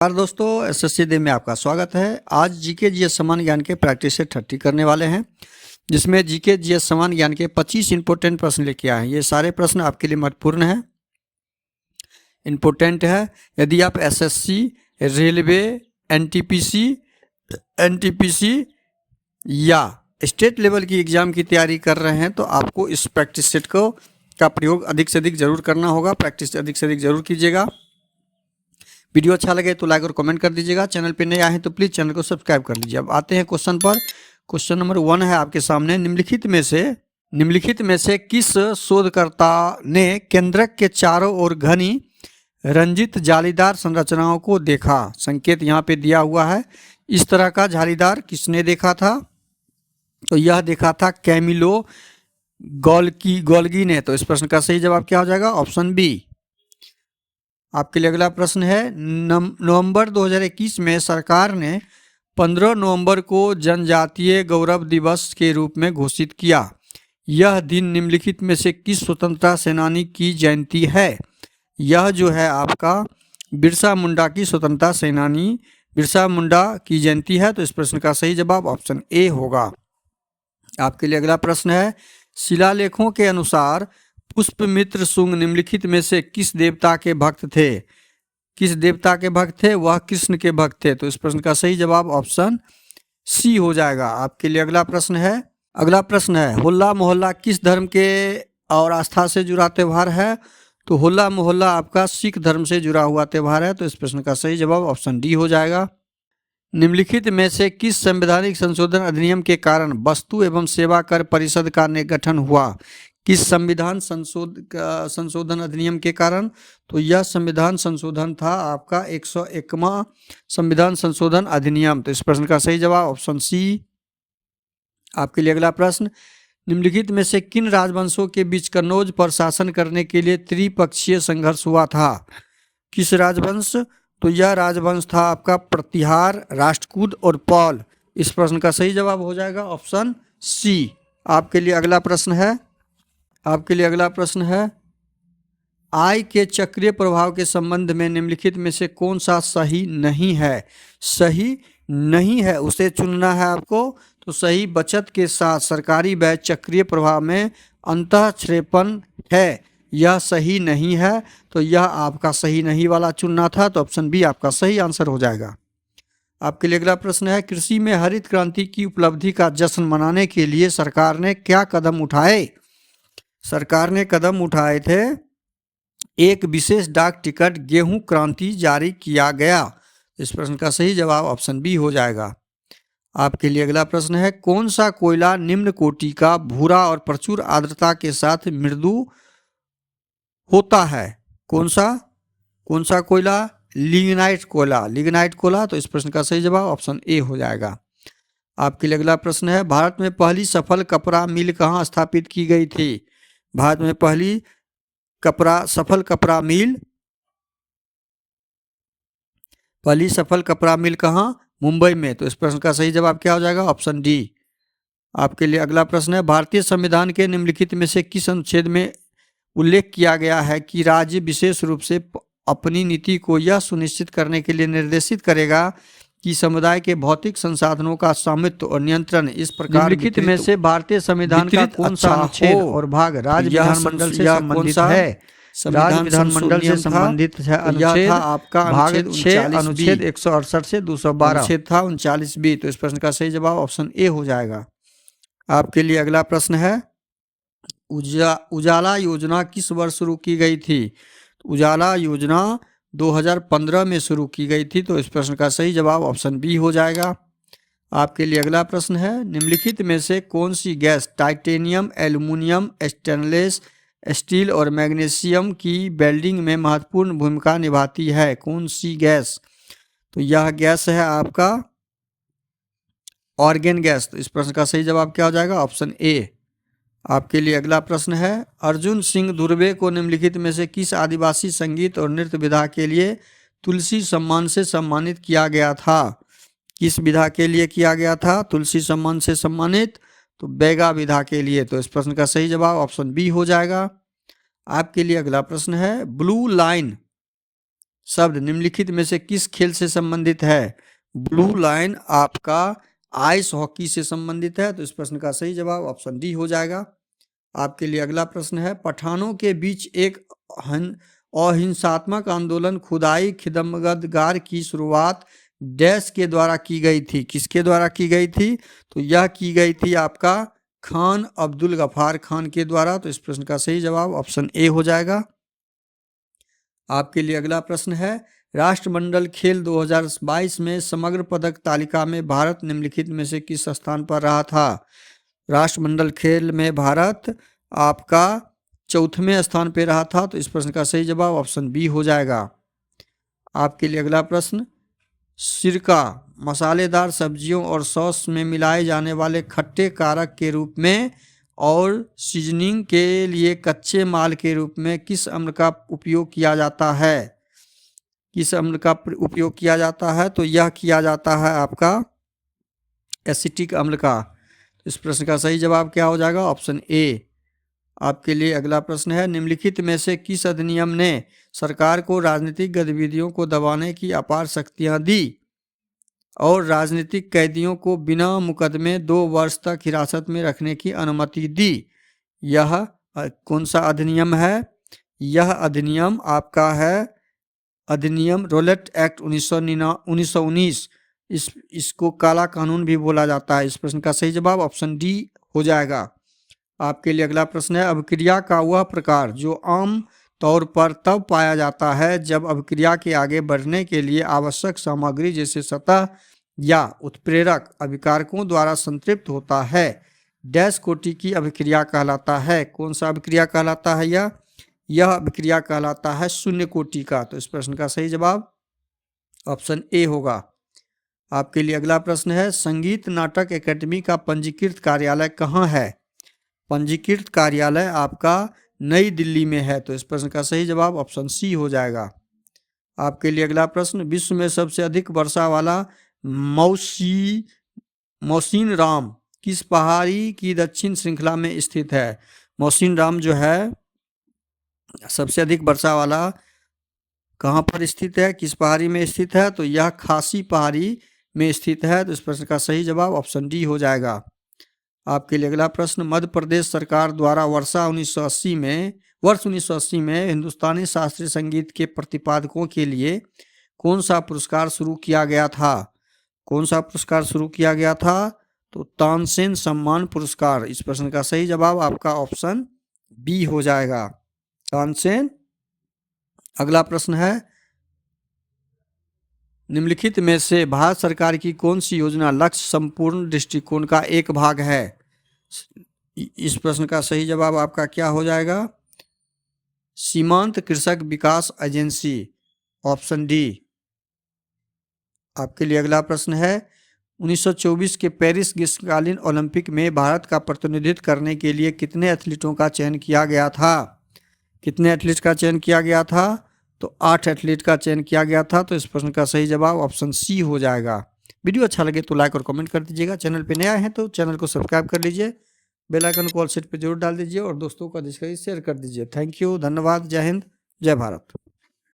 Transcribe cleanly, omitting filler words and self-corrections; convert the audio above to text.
नमस्कार दोस्तों, SSC day में आपका स्वागत है। आज जीके जीएस सामान्य ज्ञान के प्रैक्टिस से 30 करने वाले हैं, जिसमें जीके जीएस सामान्य ज्ञान के 25 इंपॉर्टेंट प्रश्न लेके आए हैं। ये सारे प्रश्न आपके लिए महत्वपूर्ण हैं, इम्पोर्टेंट है। यदि आप एसएससी, रेलवे, एनटीपीसी या स्टेट लेवल की एग्ज़ाम की तैयारी कर रहे हैं तो आपको इस प्रैक्टिस सेट का प्रयोग अधिक से अधिक जरूर करना होगा। प्रैक्टिस अधिक से अधिक जरूर कीजिएगा। वीडियो अच्छा लगे तो लाइक और कमेंट कर दीजिएगा। चैनल पे नए आए हैं तो प्लीज़ चैनल को सब्सक्राइब कर लीजिए। अब आते हैं क्वेश्चन पर। क्वेश्चन नंबर 1 है आपके सामने। निम्नलिखित में से किस शोधकर्ता ने केंद्रक के चारों ओर घनी रंजित जालीदार संरचनाओं को देखा? संकेत यहाँ पे दिया हुआ है। इस तरह का जालीदार किसने देखा था? तो यह देखा था कैमिलो गोल्गी ने। तो इस प्रश्न का सही जवाब क्या हो जाएगा? Option B. आपके लिए अगला प्रश्न है। नवंबर 2021 में सरकार ने 15 नवंबर को जनजातीय गौरव दिवस के रूप में घोषित किया। यह दिन निम्नलिखित में से किस स्वतंत्रता सेनानी की जयंती है? यह जो है आपका बिरसा मुंडा की स्वतंत्रता सेनानी बिरसा मुंडा की जयंती है। तो इस प्रश्न का सही जवाब ऑप्शन ए होगा। आपके लिए अगला प्रश्न है। शिलालेखों के अनुसार पुष्पमित्र शुंग निम्नलिखित में से किस देवता के भक्त थे? किस देवता के भक्त थे? वह कृष्ण के भक्त थे। तो इस प्रश्न का सही जवाब ऑप्शन सी हो जाएगा। आपके लिए अगला प्रश्न है। होला मोहल्ला किस धर्म के और आस्था से जुड़ा त्यौहार है? तो होला मोहल्ला आपका सिख धर्म से जुड़ा हुआ त्यौहार है। तो इस प्रश्न का सही जवाब ऑप्शन डी हो जाएगा। निम्नलिखित में से किस संवैधानिक संशोधन अधिनियम के कारण वस्तु एवं सेवा कर परिषद का गठन हुआ? किस संविधान संशोधन अधिनियम के कारण? तो यह संविधान संशोधन था आपका 101वां संविधान संशोधन अधिनियम। तो इस प्रश्न का सही जवाब ऑप्शन सी। आपके लिए अगला प्रश्न। निम्नलिखित में से किन राजवंशों के बीच कन्नौज पर शासन करने के लिए त्रिपक्षीय संघर्ष हुआ था? किस राजवंश? तो यह राजवंश था आपका प्रतिहार, राष्ट्रकूट और पौल। इस प्रश्न का सही जवाब हो जाएगा ऑप्शन सी। आपके लिए अगला प्रश्न है। आय के चक्रीय प्रभाव के संबंध में निम्नलिखित में से कौन सा सही नहीं है? सही नहीं है उसे चुनना है आपको। तो सही बचत के साथ सरकारी व्यय चक्रीय प्रभाव में अंतःक्षेपण है, यह सही नहीं है। तो यह आपका सही नहीं वाला चुनना था। तो ऑप्शन बी आपका सही आंसर हो जाएगा। आपके लिए अगला प्रश्न है। कृषि में हरित क्रांति की उपलब्धि का जश्न मनाने के लिए सरकार ने क्या कदम उठाए? सरकार ने कदम उठाए थे। एक विशेष डाक टिकट गेहूं क्रांति जारी किया गया। इस प्रश्न का सही जवाब ऑप्शन बी हो जाएगा। आपके लिए अगला प्रश्न है। कौन सा कोयला निम्न कोटि का भूरा और प्रचुर आर्द्रता के साथ मृदु होता है? कौन सा कोयला? लिग्नाइट कोयला। तो इस प्रश्न का सही जवाब ऑप्शन ए हो जाएगा। आपके लिए अगला प्रश्न है। भारत में पहली सफल कपड़ा मिल कहाँ स्थापित की गई थी? भारत में पहली सफल कपड़ा मिल कहाँ? मुंबई में। तो इस प्रश्न का सही जवाब क्या हो जाएगा? Option D. आपके लिए अगला प्रश्न है। भारतीय संविधान के निम्नलिखित में से किस अनुच्छेद में उल्लेख किया गया है कि राज्य विशेष रूप से अपनी नीति को यह सुनिश्चित करने के लिए निर्देशित करेगा कि समुदाय के भौतिक संसाधनों का स्वामित्व और नियंत्रण इस प्रकार निम्नलिखित में से भारतीय संविधान का कौन सा अनुच्छेद और भाग राज्य विधानमंडल से संबंधित है? राज्य विधानमंडल से संबंधित है अनुच्छेद आपका भाग 6 अनुच्छेद 168 से 212 अनुच्छेद था 39B। तो इस प्रश्न का सही जवाब ऑप्शन ए हो जाएगा। आपके लिए अगला प्रश्न है। उजाला योजना किस वर्ष शुरू की गई थी? उजाला योजना 2015 में शुरू की गई थी। तो इस प्रश्न का सही जवाब ऑप्शन बी हो जाएगा। आपके लिए अगला प्रश्न है। निम्नलिखित में से कौन सी gas titanium, aluminium, stainless steel और मैग्नीशियम की वेल्डिंग में महत्वपूर्ण भूमिका निभाती है? कौन सी गैस? तो यह गैस है आपका ऑर्गेन गैस। तो इस प्रश्न का सही जवाब क्या हो जाएगा? Option A. आपके लिए अगला प्रश्न है। अर्जुन सिंह धुर्वे को निम्नलिखित में से किस आदिवासी संगीत और नृत्य विधा के लिए तुलसी सम्मान से सम्मानित किया गया था? किस विधा के लिए किया गया था तुलसी सम्मान से सम्मानित? तो बैगा विधा के लिए। तो इस प्रश्न का सही जवाब ऑप्शन बी हो जाएगा। आपके लिए अगला प्रश्न है। ब्लू लाइन शब्द निम्नलिखित में से किस खेल से संबंधित है? ब्लू लाइन आपका आइस हॉकी से संबंधित है, तो इस प्रश्न का सही जवाब ऑप्शन डी हो जाएगा। आपके लिए अगला प्रश्न है, पठानों के बीच एक अहिंसात्मक आंदोलन खुदाई खिदमगार की शुरुआत डैश के द्वारा की गई थी? किसके द्वारा की गई थी? तो यह की गई थी आपका खान अब्दुल गफ्फार खान के द्वारा, तो इस प्रश्न का सही जवाब ऑप्शन ए हो जाएगा। आपके लिए अगला प्रश्न है, राष्ट्रमंडल खेल 2022 में समग्र पदक तालिका में भारत निम्नलिखित में से किस स्थान पर रहा था? राष्ट्रमंडल खेल में भारत आपका 4वें स्थान पर रहा था, तो इस प्रश्न का सही जवाब ऑप्शन बी हो जाएगा। आपके लिए अगला प्रश्न, सिरका मसालेदार सब्जियों और सॉस में मिलाए जाने वाले खट्टे कारक के रूप में और सीजनिंग के लिए कच्चे माल के रूप में किस अम्ल का उपयोग किया जाता है? किस अम्ल का उपयोग किया जाता है? तो यह किया जाता है आपका एसिटिक अम्ल का। इस प्रश्न का सही जवाब क्या हो जाएगा? Option A. आपके लिए अगला प्रश्न है, निम्नलिखित में से किस अधिनियम ने सरकार को राजनीतिक गतिविधियों को दबाने की अपार शक्तियां दी और राजनीतिक कैदियों को बिना मुकदमे 2 वर्ष तक हिरासत में रखने की अनुमति दी? यह कौन सा अधिनियम है? यह अधिनियम आपका है अधिनियम रोलेट एक्ट 1919। इसको काला कानून भी बोला जाता है। इस प्रश्न का सही जवाब ऑप्शन डी हो जाएगा। आपके लिए अगला प्रश्न है, अभिक्रिया का वह प्रकार जो आम तौर पर तब पाया जाता है जब अभिक्रिया के आगे बढ़ने के लिए आवश्यक सामग्री जैसे सतह या उत्प्रेरक अभिकारकों द्वारा संतृप्त होता है, डैश कोटि की अभिक्रिया कहलाता है? कौन सा अभिक्रिया कहलाता है? यह अभिक्रिया कहलाता है शून्य कोटि का। तो इस प्रश्न का सही जवाब ऑप्शन ए होगा। आपके लिए अगला प्रश्न है, संगीत नाटक एकेडमी का पंजीकृत कार्यालय कहाँ है? पंजीकृत कार्यालय आपका नई दिल्ली में है, तो इस प्रश्न का सही जवाब ऑप्शन सी हो जाएगा। आपके लिए अगला प्रश्न, विश्व में सबसे अधिक वर्षा वाला मौसीन राम किस पहाड़ी की दक्षिण श्रृंखला में स्थित है? मौसीन राम जो है सबसे अधिक वर्षा वाला कहाँ पर स्थित है, किस पहाड़ी में स्थित है? तो यह खासी पहाड़ी में स्थित है, तो इस प्रश्न का सही जवाब ऑप्शन डी हो जाएगा। आपके लिए अगला प्रश्न, मध्य प्रदेश सरकार द्वारा वर्ष 1980 में हिंदुस्तानी शास्त्रीय संगीत के प्रतिपादकों के लिए कौन सा पुरस्कार शुरू किया गया था? कौन सा पुरस्कार शुरू किया गया था? तो तानसेन सम्मान पुरस्कार। इस प्रश्न का सही जवाब आपका ऑप्शन बी हो जाएगा, तानसेन। अगला प्रश्न है, निम्नलिखित में से भारत सरकार की कौन सी योजना लक्ष्य संपूर्ण दृष्टिकोण का एक भाग है? इस प्रश्न का सही जवाब आपका क्या हो जाएगा? सीमांत कृषक विकास एजेंसी, ऑप्शन डी। आपके लिए अगला प्रश्न है, 1924 के पेरिस ग्रीष्मकालीन ओलंपिक में भारत का प्रतिनिधित्व करने के लिए कितने एथलीटों का चयन किया गया था? कितने एथलीट का चयन किया गया था? तो 8 एथलीट का चयन किया गया था, तो इस प्रश्न का सही जवाब ऑप्शन सी हो जाएगा। वीडियो अच्छा लगे तो लाइक और कमेंट कर दीजिएगा। चैनल पे नया है तो चैनल को सब्सक्राइब कर लीजिए, बेल आइकन को ऑल सेट पे जरूर डाल दीजिए और दोस्तों का शेयर कर दीजिए। थैंक यू, धन्यवाद, जय हिंद, जय भारत।